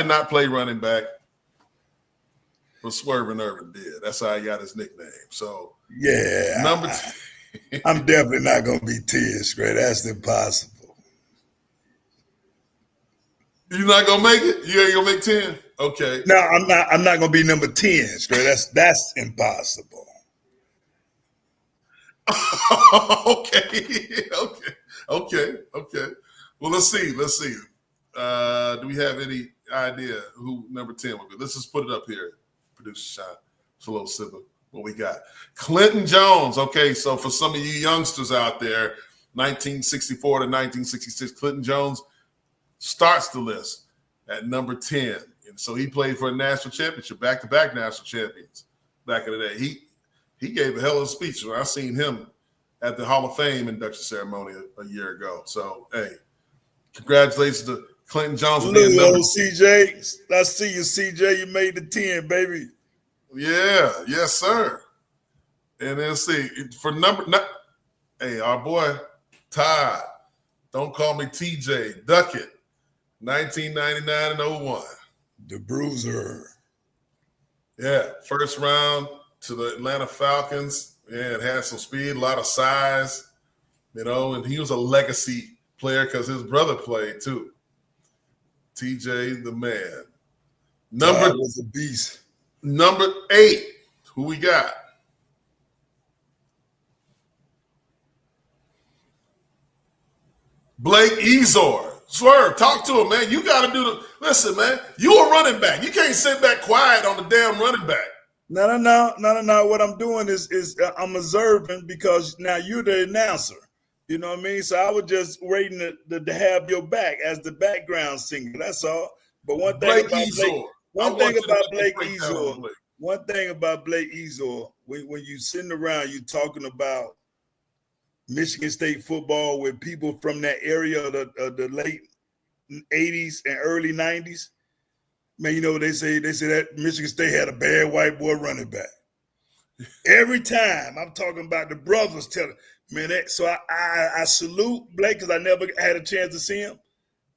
not play running back, but Swerving Irvin did. That's how he got his nickname. So yeah, I'm definitely not gonna be 10 straight. That's impossible. You're not gonna make it? You ain't gonna make 10? Okay. No, I'm not gonna be number 10 straight. That's impossible. Okay. Well, let's see. Do we have any idea who number 10 would be? Let's just put it up here. Producer Sean. It's a little sipper. What we got? Clinton Jones. Okay, so for some of you youngsters out there, 1964 to 1966, Clinton Jones starts the list at number 10. And so he played for a national championship, back-to-back national champions back in the day. He gave a hell of a speech. I seen him at the Hall of Fame induction ceremony a year ago. So, hey, congratulations to Clinton Jones. Little CJ. I see you, CJ. You made the 10, baby. Yeah, yes, sir. And then see, for our boy Todd, don't call me TJ, Duckett, 1999 and 01. The Bruiser. Yeah, first round to the Atlanta Falcons. Yeah, it had some speed, a lot of size, and he was a legacy player because his brother played too. TJ, the man. Todd was a beast. Number 8, who we got? Blake Ezor. Swerve, talk to him, man. You got to listen, man. You a running back. You can't sit back quiet on the damn running back. No. What I'm doing is I'm observing because now you're the announcer. You know what I mean? So I was just waiting to have your back as the background singer. That's all. But one thing about Blake Ezor, when you sitting around, you talking about Michigan State football with people from that area of the late 80s and early 90s. Man, they say that Michigan State had a bad white boy running back. Every time I'm talking about the brothers telling, man, so I salute Blake because I never had a chance to see him,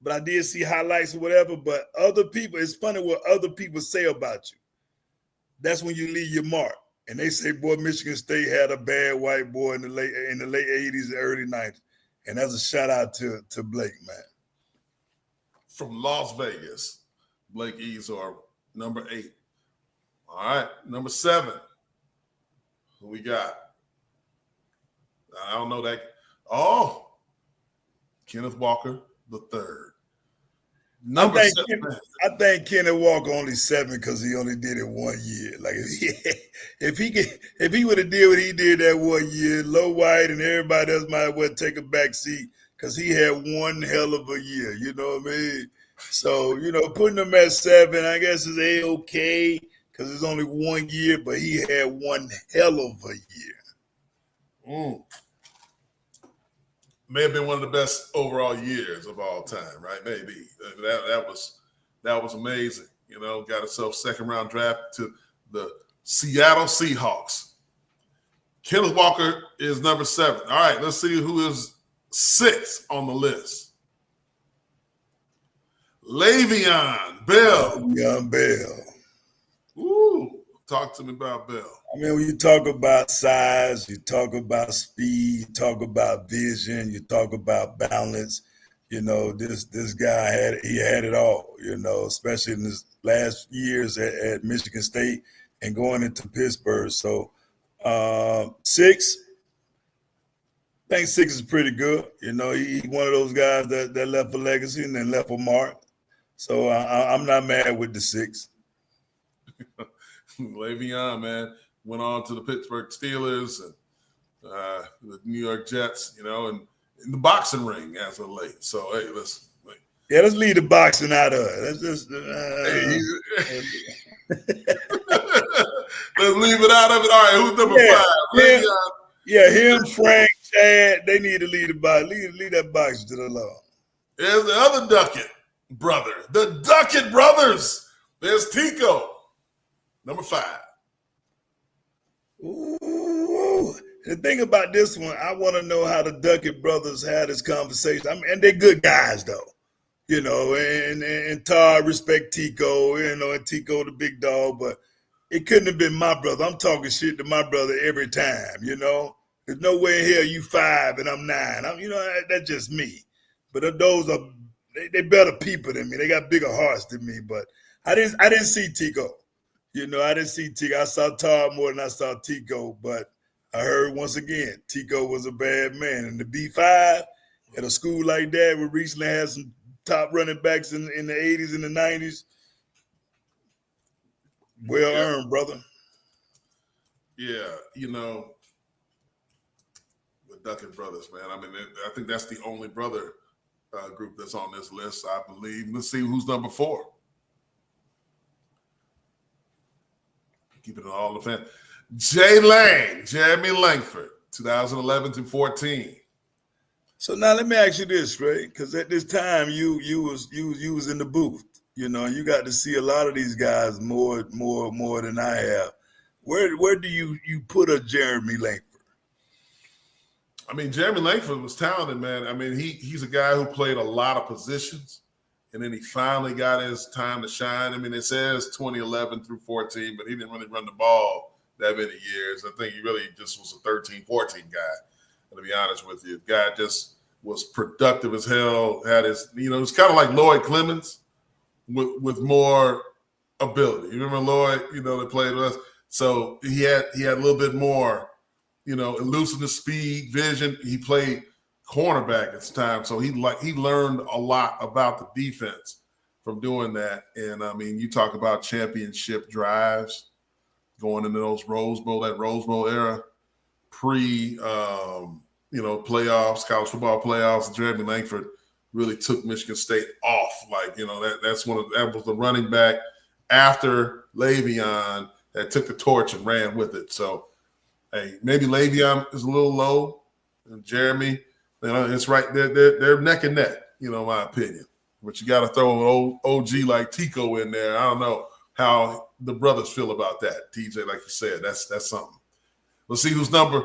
but I did see highlights or whatever. But other people, it's funny what other people say about you. That's when you leave your mark. And they say, boy, Michigan State had a bad white boy in the late 80s and early 90s. And that's a shout out to Blake, man. From Las Vegas, Blake Ezor, number 8. All right, number 7. Who we got? I don't know that. Oh, Kenneth Walker III. I think Kenneth Walker only 7 because he only did it 1 year. Like if he would have did what he did that 1 year, Low White and everybody else might well take a back seat because he had one hell of a year. You know what I mean? So putting him at 7, I guess is okay because it's only 1 year, but he had one hell of a year. May have been one of the best overall years of all time, right? Maybe that was amazing. Got himself second round draft to the Seattle Seahawks. Kenneth Walker is number 7. All right, let's see who is 6 on the list. Le'Veon Bell. Ooh, talk to me about Bell. I mean, when you talk about size, you talk about speed, you talk about vision, you talk about balance. This guy had it all. Especially in his last years at Michigan State and going into Pittsburgh. So 6. I think 6 is pretty good. He's one of those guys that left a legacy and then left a mark. So I'm not mad with the 6. Le'Veon, man, went on to the Pittsburgh Steelers and the New York Jets, and in the boxing ring as of late. So, hey, let's leave the boxing out of it. Let's just let's leave it out of it. All right, who's number 5? Him, Frank, Chad, they need to leave the box. Leave that boxing to the law. There's the other Duckett brother, the Duckett brothers. There's Tico, number 5. Ooh. The thing about this one, I want to know how the Duckett brothers had this conversation. I mean, and they're good guys, though. and Todd respect Tico, and Tico the big dog, but it couldn't have been my brother. I'm talking shit to my brother every time, There's no way in hell you 5 and I'm 9. That's just me. But those are they better people than me. They got bigger hearts than me. But I didn't see Tico. I didn't see Tico. I saw Todd more than I saw Tico. But I heard once again, Tico was a bad man. And the B5 at a school like that, we recently had some top running backs in the 80s and the 90s. Well earned, brother. Yeah, the Duckett brothers, man. I mean, I think that's the only brother group that's on this list, I believe. Let's see who's number 4. Keeping it all the fan. Jeremy Langford, 2011 to 14. So now let me ask you this, right? Because at this time you was in the booth, you got to see a lot of these guys more than I have. Where do you put a Jeremy Langford? I mean, Jeremy Langford was talented, man. I mean, he's a guy who played a lot of positions, and then he finally got his time to shine. I mean, it says 2011 through 14, but he didn't really run the ball that many years. I think he really just was a 13, 14 guy. To be honest with you, the guy just was productive as hell. Had his, it's kind of like Lloyd Clemens with more ability. You remember Lloyd? That played with us. So he had a little bit more, elusiveness, speed, vision. He played cornerback at the time, so he learned a lot about the defense from doing that. And I mean, you talk about championship drives going into those Rose Bowl era. Playoffs, college football playoffs. Jeremy Langford really took Michigan State off. That was the running back after Le'Veon that took the torch and ran with it. So, hey, maybe Le'Veon is a little low, and Jeremy, it's right there. They're neck and neck, in my opinion. But you got to throw an OG like Tico in there. I don't know how the brothers feel about that. TJ, like you said, that's something. Let's see who's number.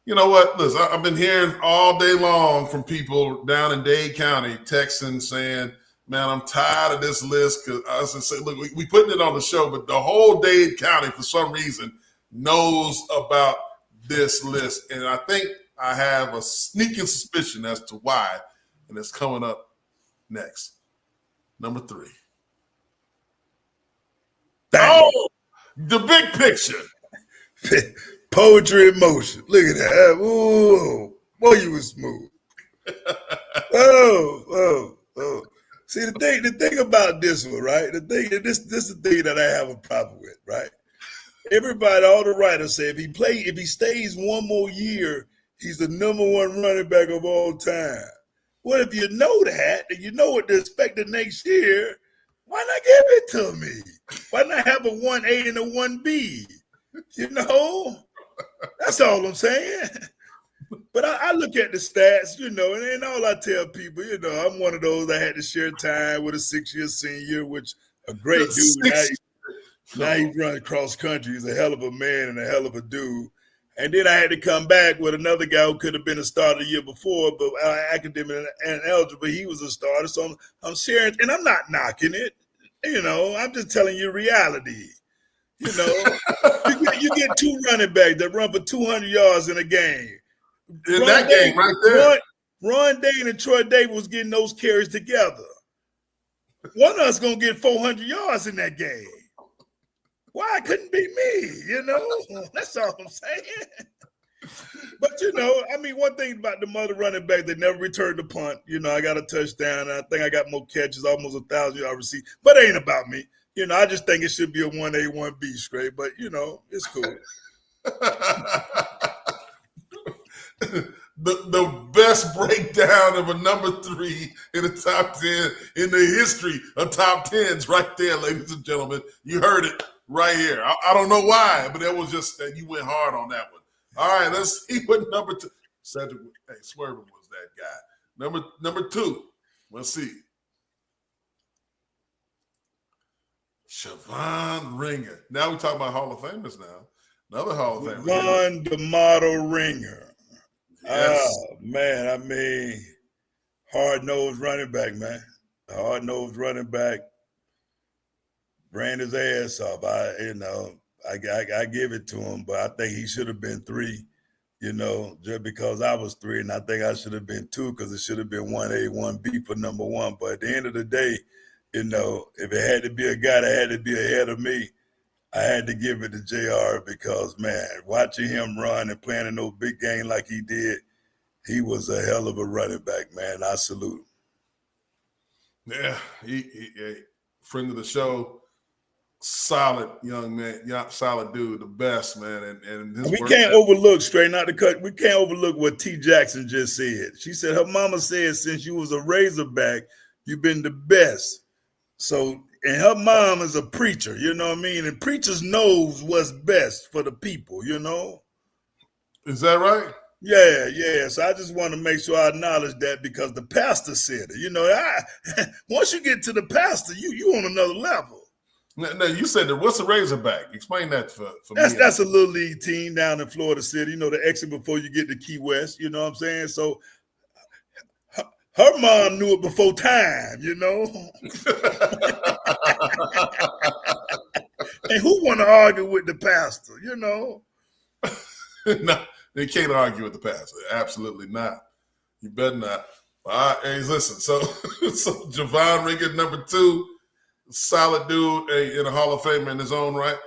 You know what? Listen, I've been hearing all day long from people down in Dade County, Texans, saying, man, I'm tired of this list. Because I was going to say, look, we putting it on the show, but the whole Dade County, for some reason, knows about this list. And I think I have a sneaking suspicion as to why. And it's coming up next. Number 3. Bang. Oh, the big picture. Poetry in motion. Look at that. Ooh, boy, you was smooth. Oh. See, the thing about this one, right? This is the thing that I have a problem with, right? Everybody, all the writers say if he stays one more year, he's the number 1 running back of all time. Well, if you know that, and you know what to expect the next year, why not give it to me? Why not have a 1A and a 1B? That's all I'm saying. But I look at the stats, and all I tell people, I'm one of those that had to share time with a 6-year senior, which a great dude. Now he runs cross country. He's a hell of a man and a hell of a dude. And then I had to come back with another guy who could have been a starter the year before, but academic and eligible, he was a starter. So I'm sharing, and I'm not knocking it. I'm just telling you reality. You get 2 running backs that run for 200 yards in a game. In that game right there. Ron Dane and Troy Davis was getting those carries together. One of us going to get 400 yards in that game. Why it couldn't be me, That's all I'm saying. But, one thing about the mother running back, they never returned the punt. I got a touchdown. I think I got more catches, almost 1,000 yard receipt. But it ain't about me. I just think it should be a 1A, 1B straight. But, it's cool. The best breakdown of a number 3 in the top 10 in the history of top 10s right there, ladies and gentlemen. You heard it right here. I don't know why, but it was just that you went hard on that one. All right, let's see what number 2. Cedric, Swerve was that guy. Number 2. Let's see. Siobhan Ringer. Now we're talking about Hall of Famers now. Another Hall of Famer. Siobhan the model Ringer. Yes. Oh, man, hard-nosed running back, man. hard-nosed running back, ran his ass off. I give it to him, but I think he should have been 3, just because I was 3, and I think I should have been 2 because it should have been 1A, 1B for number 1. But at the end of the day, if it had to be a guy that had to be ahead of me, I had to give it to JR because, man, watching him run and playing in those big games like he did, he was a hell of a running back, man. I salute him. Yeah, he friend of the show, solid young man, solid dude, the best, man. And his we can't overlook, straight not to cut, we can't overlook what T. Jackson just said. She said her mama said since you was a Razorback, you've been the best. So, and her mom is a preacher, you know what I mean? And preachers knows what's best for the people, Is that right? Yeah. So I just want to make sure I acknowledge that because the pastor said it. Once you get to the pastor, you on another level. No, you said that. What's a Razorback? Explain that for me. That's a little league team down in Florida City. The exit before you get to Key West. You know what I'm saying? So her mom knew it before time. And who want to argue with the pastor? No, they can't argue with the pastor. Absolutely not. You better not. All right, hey, listen. So Javon Riggins, number 2, solid dude, in a Hall of Famer in his own right.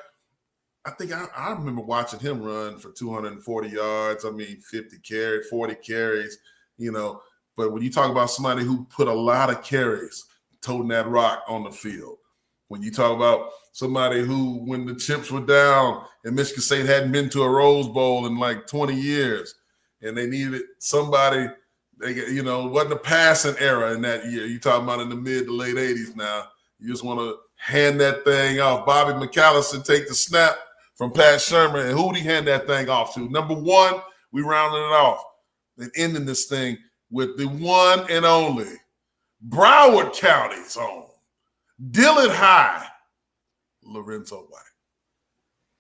I think I remember watching him run for 240 yards. 50 carries, 40 carries. But when you talk about somebody who put a lot of carries, toting that rock on the field. When you talk about somebody who, when the chips were down and Michigan State hadn't been to a Rose Bowl in like 20 years, and they needed somebody, wasn't a passing era in that year. You talking about in the mid to late 80s now. You just want to hand that thing off. Bobby McAllister take the snap from Pat Sherman, and who'd he hand that thing off to? Number 1, we rounded it off and ending this thing with the one and only Broward County's own Dillon High, Lorenzo White.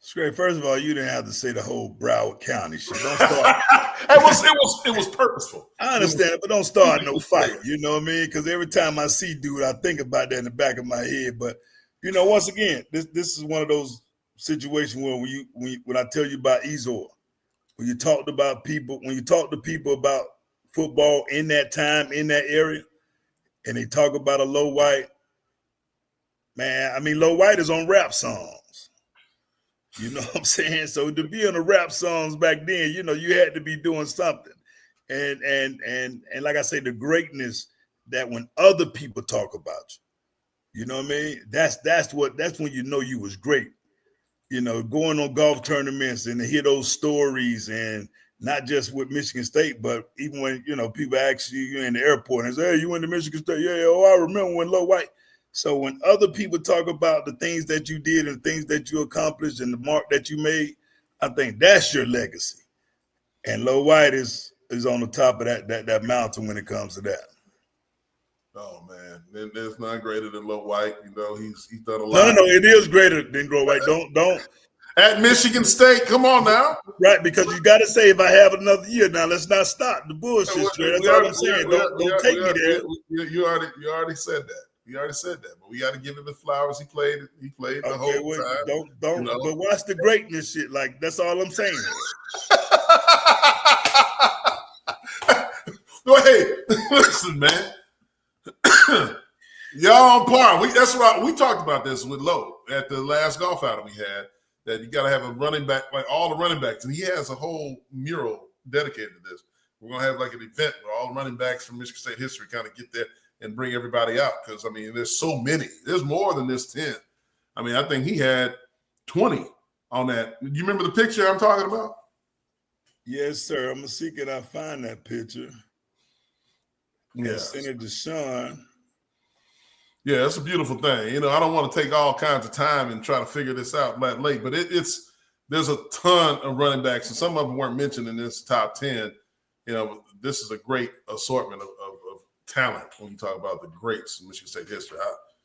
Straight. First of all, you didn't have to say the whole Broward County shit. Don't start. It was purposeful. I understand, but don't start no fight. You know what I mean? Because every time I see dude, I think about that in the back of my head. But once again, this is one of those situations where when I tell you about Ezor, when you talk to people about football in that time, in that area, and they talk about a Low White, man, Low White is on rap songs. You know what I'm saying? So to be on the rap songs back then, you had to be doing something. And like I say, the greatness that when other people talk about you know what I mean? That's when you was great. Going on golf tournaments and to hear those stories, and not just with Michigan State, but even when, people ask you in the airport and say, hey, you went to Michigan State? Yeah, I remember when Low White. So when other people talk about the things that you did and things that you accomplished and the mark that you made, I think that's your legacy. And Low White is on the top of that mountain when it comes to that. Oh man, there's none greater than Low White. He's done a lot. No, it is greater than Low White. Don't. At Michigan State, come on now. Right, because you got to say, if I have another year, now let's not stop the bullshit. That's all I'm saying. Don't take me there. You already said that. You already said that, but we got to give him the flowers. He played the whole time. Don't. But watch the greatness shit. Like, that's all I'm saying. Hey, listen, man. Y'all on par. That's what we talked about this with Lowe at the last golf outing we had. That you got to have a running back, like all the running backs, and he has a whole mural dedicated to this. We're gonna have like an event where all the running backs from Michigan State history kind of get there and bring everybody out, because there's so many. There's more than this 10. I think he had 20 on that. You remember the picture I'm talking about? Yes, sir. I'm gonna see can I find that picture. Yeah, send it to Sean. Yeah, it's a beautiful thing. I don't want to take all kinds of time and try to figure this out that late, but there's a ton of running backs, and some of them weren't mentioned in this top 10. This is a great assortment of talent when you talk about the greats in Michigan State history.